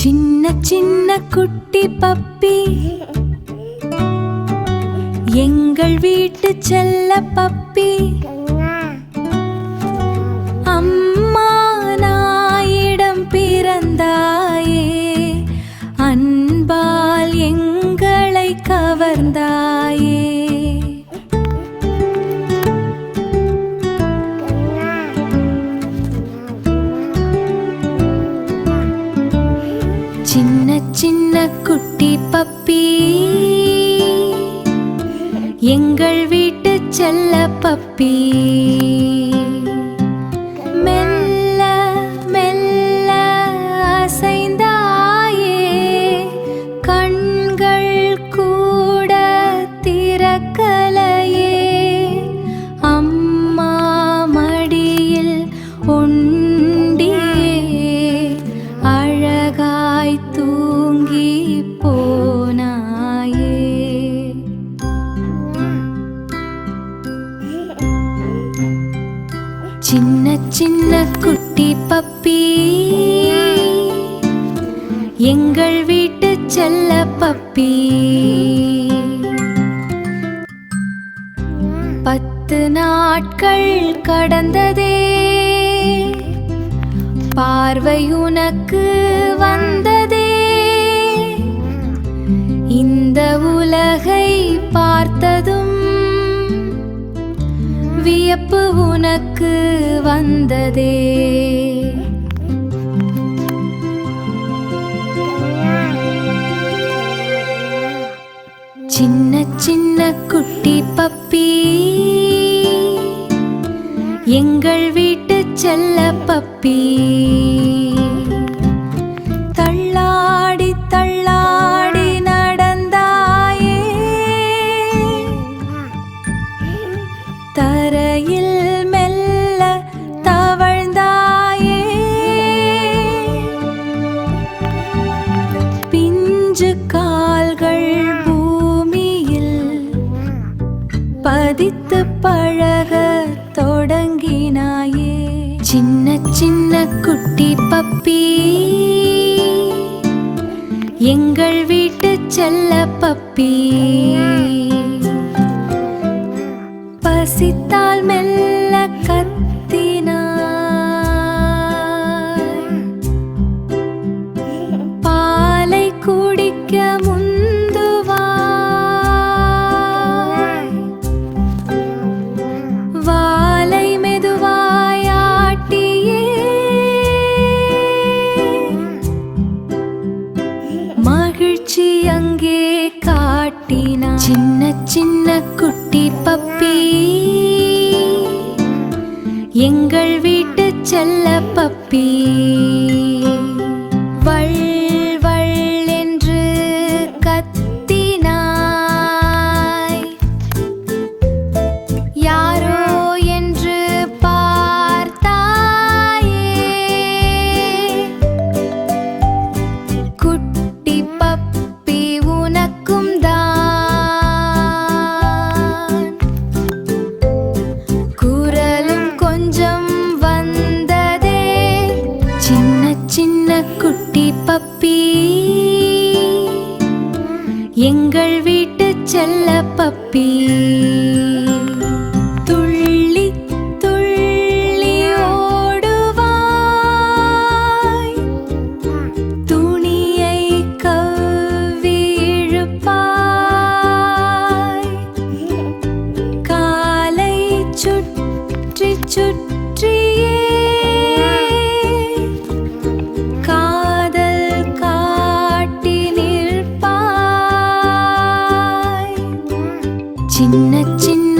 சின்ன சின்ன குட்டி பப்பி, எங்கள் வீட்டு செல்ல பப்பி. அம்மா நாயிடம் பிறந்தாயே, அன்பால் எங்களை கவர்ந்தாயே. சின்ன சின்ன குட்டி பப்பி, எங்கள் வீட்டு செல்ல பப்பி. மெல்ல மெல்ல அசைந்தாயே, கண்கள் கூட திறக்கலையே. அம்மா மடியில் ஒண்டியே, அழகாய் தூங்கி போனாயே. சின்ன சின்ன குட்டி பப்பி, எங்கள் வீட்டு செல்ல பப்பி. 10 நாட்கள் கடந்ததே, பார்வை உனக்கு வந்ததே. இந்த உலகை பார்த்ததும் வியப்பு உனக்கு வந்ததே. சின்ன சின்ன குட்டி பப்பி, எங்கள் வீட்டு செல்ல பப்பி. தள்ளாடி தள்ளாடி நடந்தாயே, தரையில் மெல்ல தவழ்ந்தாயே. பிஞ்சு கால்கள் பூமியில் பதித்து பழக தொடங்கினாயே. சின்ன சின்ன குட்டி பப்பி, எங்கள் வீட்டு செல்ல பப்பி. பசித்தால் மெல்ல கத்தினாய், பாலை குடிக்க முந்துவாய். வாலை மெதுவாயாட்டியே, மகிழ்ச்சி அங்கே காட்டினாய். சின்ன சின்ன குட்டி பப்பி, எங்கள் வீட்டு செல்ல பப்பி. வள் வள் என்று கத்தினாய், யாரோ என்று பார்த்தாயே. குட்டி பப்பி உனக்கும் தான் குரலும் கொஞ்சம் வந்ததே. சின்ன சின்ன குட்டி பப்பி, எங்கள் வீட்டு செல்ல பப்பி. துள்ளி துள்ளி ஓடுவாய், துணியை கவ்வி இழுப்பாய். காலை சுற்றி சுற்றியே, காதல் காட்டி நிற்பாய். சின்ன சின்ன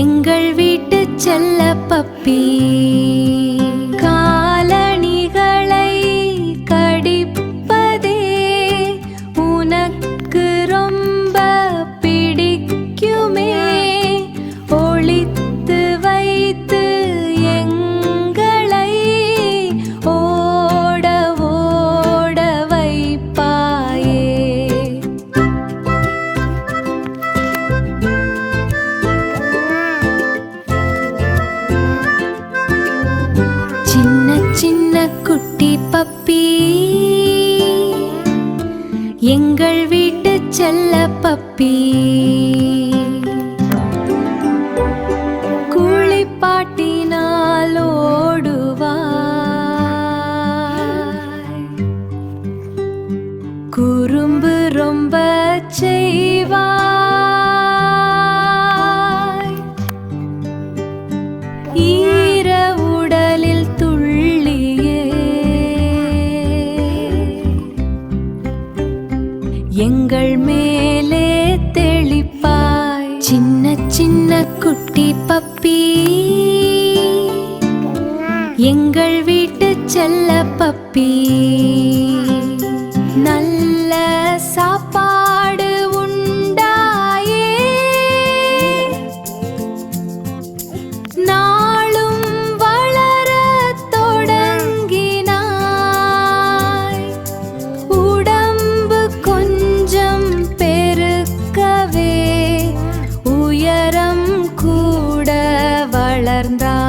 எங்கள் வீட்டு செல்ல பப்பி. காலணிகளை கடிப்பதே உனக்கு ரொம்ப பிடிக்குமே. ஒளித்து வைத்து எங்களை ஓட ஓட வைப்பாயே. சின்ன சின்ன குட்டி பப்பி, எங்கள் வீட்டு செல்ல பப்பி. குளிப்பாட்டினால் ஓடுவாய், குறும்பு ரொம்ப செய்வாய். ஈர உடலில் துள்ளியே எங்கள் மேலே தெளிப்பாய். சின்ன சின்ன குட்டி பப்பி, எங்கள் வீட்டு செல்ல பப்பி. நல்ல சாப்பாடு உண்டாயே, நாளும் வளர தொடங்கினாய். உடம்பு கொஞ்சம் பெருக்கவே உயரம் கூட வளர்ந்தாய்.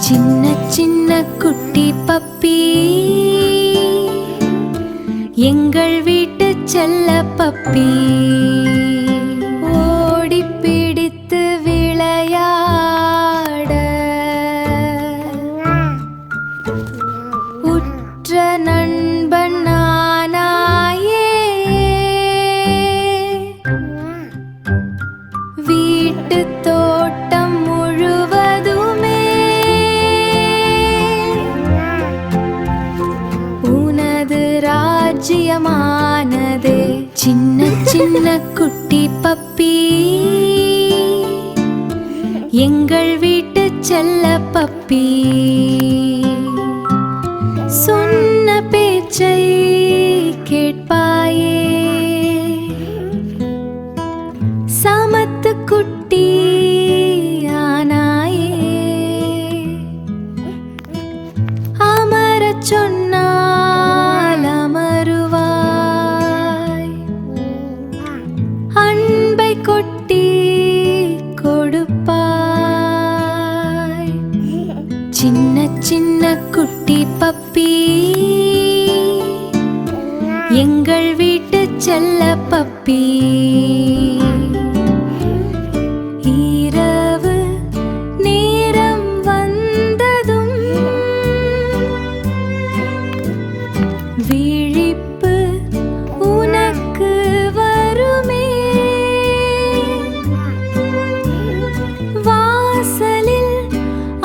சின்ன சின்ன குட்டி பப்பி, எங்கள் வீட்டு செல்ல பப்பி. ஓடி பிடித்து விளையாட உற்ற நண்பன் நானாயே. வீட்டு தோட்டம் முழுவதுமே உனது ராஜ்யமானதே. சின்ன சின்ன குட்டி பப்பி, எங்கள் வீட்டு செல்ல பப்பி. சொன்ன பேச்சை கேட்பாயே, சமத்து குட்டி ஆனாயே. அமரச் சொன்னால் அமருவாய், அன்பை கொட்டி கொடுப்பாய். சின்ன சின்ன குட்டி பப்பி, எங்கள் வீட்டு செல்ல பப்பி. இரவு நேரம் வந்ததும் விழிப்பு உனக்கு வருமே. வாசலில்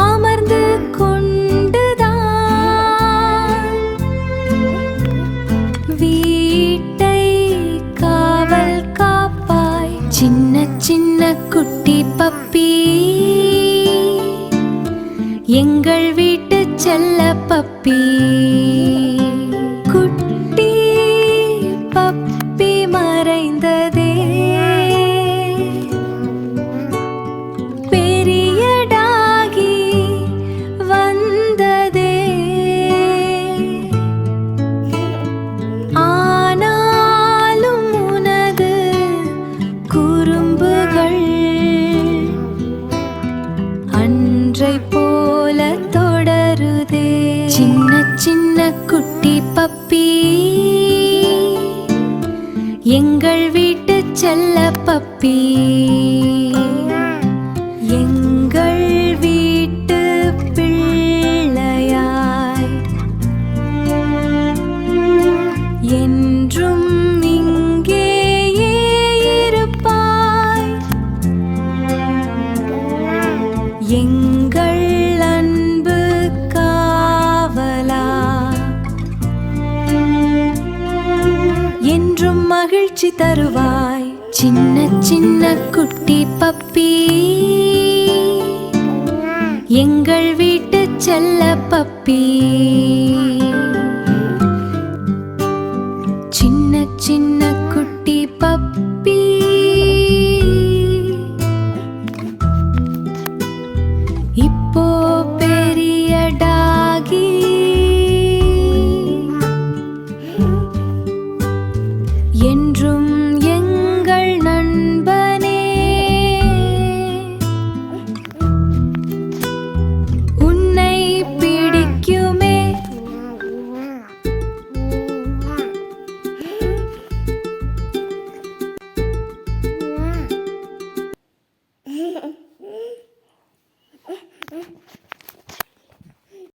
அமர்ந்து கொண்டுதான் வீட்டை காவல் காப்பாய். சின்ன சின்ன குட்டி பப்பி, எங்கள் வீட்டு செல்ல பப்பி. குட்டி பப்பி மறைந்ததே, பெரியடாகி வந்ததே. ஆனாலும் உனது குறும்புகள் அன்றை போல தொடருதே. சின்ன சின்ன குட்டி பப்பி, எங்கள் வீட்டு செல்ல பப்பி. எங்கள் வீட்டு பிள்ளையாய் என்றும் இங்கேயே இருப்பாய். எங்கள் அன்பு காவலா என்றும் மகிழ்ச்சி தருவாய். சின்ன சின்ன குட்டி பப்பி, எங்கள் வீட்டு செல்ல பப்பி.